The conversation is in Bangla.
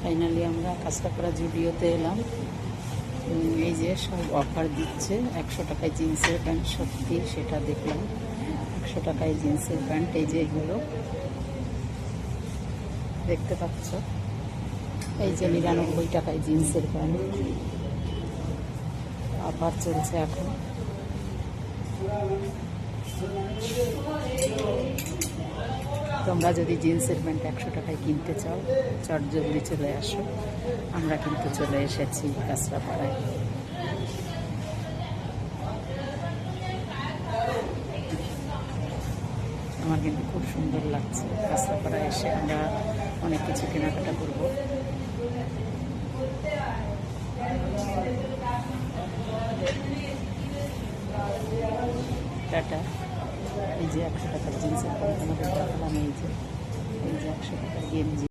ফাইনালি আমরা কাঁচরাপাড়া জুডিওতে এলাম। এই যে সব অফার দিচ্ছে। 100 টাকায় জিন্সের প্যান্ট, সত্যি সেটা দেখলাম। 100 টাকায় জিন্সের প্যান্ট, এই যে এগুলো দেখতে পাচ্ছ। এই যে 99 টাকায় জিন্সের প্যান্ট অফার চলছে এখন। তোমরা যদি জিন্সের প্যান্ট 100 টাকায় কিনতে চাও, চট জলদি চলে আসো। আমরা কিন্তু চলে এসেছি কাঁচরাপাড়ায়। আমার কিন্তু খুব সুন্দর লাগছে কাঁচরাপাড়ায় এসে। আমরা অনেক কিছু কেনাকাটা করবো। টাটা। এই যে 100 টাকার জিন্সের প্যান্ট আমাদের দেখালাম। এই যে 100 টাকার গেঞ্জি।